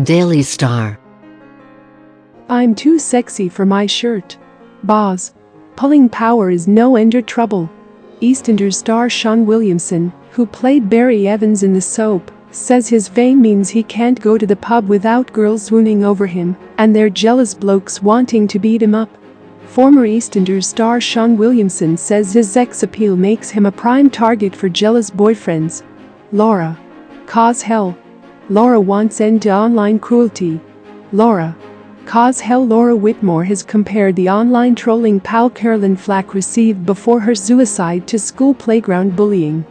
Daily Star. I'm too sexy for my shirt. Boz. Pulling power is no end of trouble. EastEnders star Sean Williamson, who played Barry Evans in the soap, says his fame means he can't go to the pub without girls swooning over him and their jealous blokes wanting to beat him up. Former EastEnders star Sean Williamson says his sex appeal makes him a prime target for jealous boyfriends. Laura. Cause hell. Laura wants end to online cruelty. Laura. Cause hell. Laura Whitmore has compared the online trolling pal Caroline Flack received before her suicide to school playground bullying.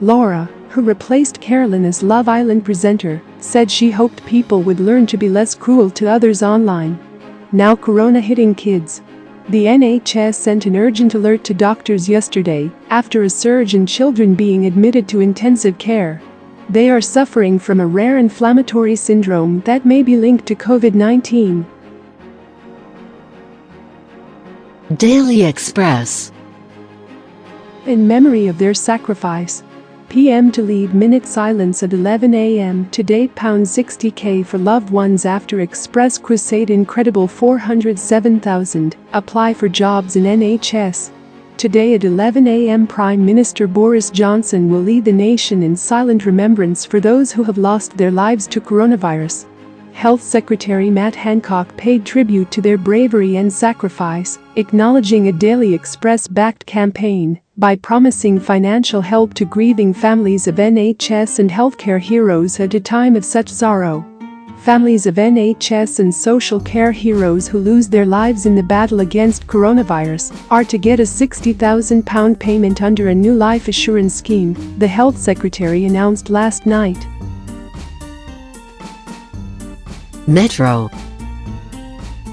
Laura, who replaced Caroline as Love Island presenter, said she hoped people would learn to be less cruel to others online. Now corona hitting kids. The NHS sent an urgent alert to doctors yesterday after a surge in children being admitted to intensive care. They are suffering from a rare inflammatory syndrome that may be linked to COVID-19. Daily Express. In memory of their sacrifice. PM to lead minute silence at 11 a.m. today. £60k for loved ones after Express Crusade. Incredible 407,000 apply for jobs in NHS. Today at 11 a.m. Prime Minister Boris Johnson will lead the nation in silent remembrance for those who have lost their lives to coronavirus. Health Secretary Matt Hancock paid tribute to their bravery and sacrifice, acknowledging a Daily Express-backed campaign by promising financial help to grieving families of NHS and healthcare heroes at a time of such sorrow. Families of NHS and social care heroes who lose their lives in the battle against coronavirus are to get a £60,000 payment under a new life assurance scheme, the Health Secretary announced last night. Metro.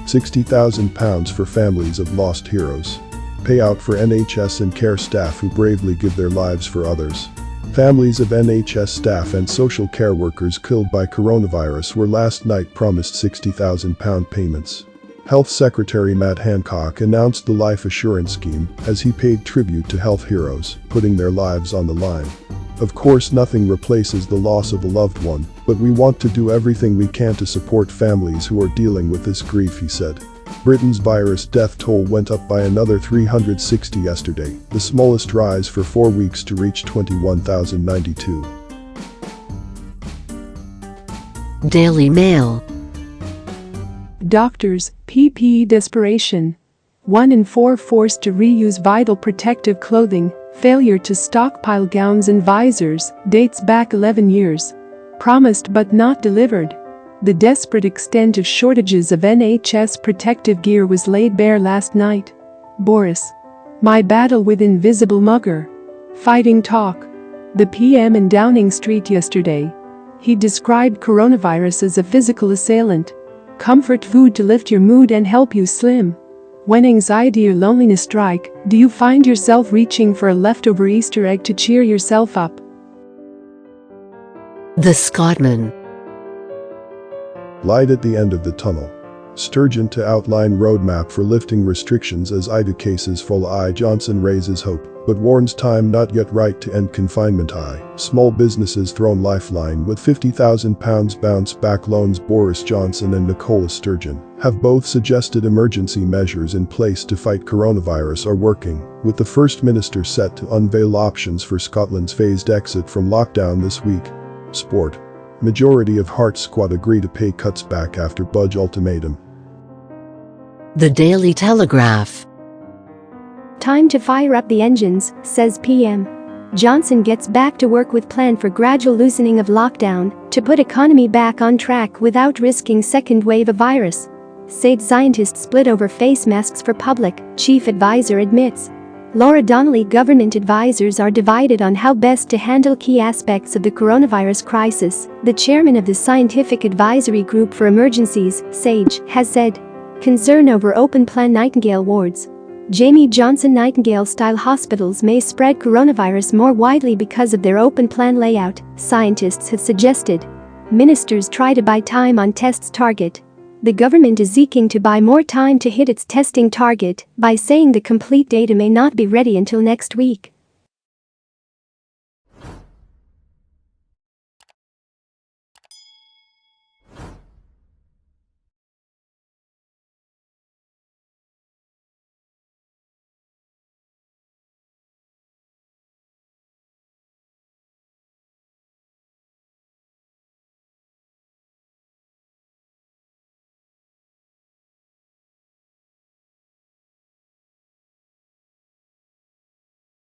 £60,000 for families of lost heroes. Payout for NHS and care staff who bravely give their lives for others. Families of NHS staff and social care workers killed by coronavirus were last night promised £60,000 payments. Health Secretary Matt Hancock announced the life assurance scheme as he paid tribute to health heroes, putting their lives on the line. Of course, nothing replaces the loss of a loved one, but we want to do everything we can to support families who are dealing with this grief, he said. Britain's virus death toll went up by another 360 yesterday, the smallest rise for 4 weeks to reach 21,092. Daily Mail. Doctors, PPE desperation. 1 in 4 forced to reuse vital protective clothing. Failure to stockpile gowns and visors dates back 11 years. Promised but not delivered. The desperate extent of shortages of NHS protective gear was laid bare last night. Boris. My battle with invisible mugger. Fighting talk. The PM in Downing Street yesterday. He described coronavirus as a physical assailant. Comfort food to lift your mood and help you slim. When anxiety or loneliness strike, do you find yourself reaching for a leftover Easter egg to cheer yourself up? The Scotsman. Light at the end of the tunnel. Sturgeon to outline roadmap for lifting restrictions as Ida cases fall. Johnson raises hope, but warns time not yet right to end confinement. Small businesses thrown lifeline with £50,000 bounce back loans. Boris Johnson and Nicola Sturgeon have both suggested emergency measures in place to fight coronavirus are working, with the First Minister set to unveil options for Scotland's phased exit from lockdown this week. Sport. Majority of Hearts squad agree to pay cuts back after budge ultimatum. The Daily Telegraph. Time to fire up the engines, says PM. Johnson gets back to work with plan for gradual loosening of lockdown to put economy back on track without risking second wave of virus. Said scientists split over face masks for public, chief advisor admits. Laura Donnelly government advisors are divided on how best to handle key aspects of the coronavirus crisis, the chairman of the Scientific Advisory Group for Emergencies, SAGE, has said. Concern over open plan Nightingale wards. Jamie Johnson Nightingale-style hospitals may spread coronavirus more widely because of their open plan layout, scientists have suggested. Ministers try to buy time on tests target. The government is seeking to buy more time to hit its testing target by saying the complete data may not be ready until next week.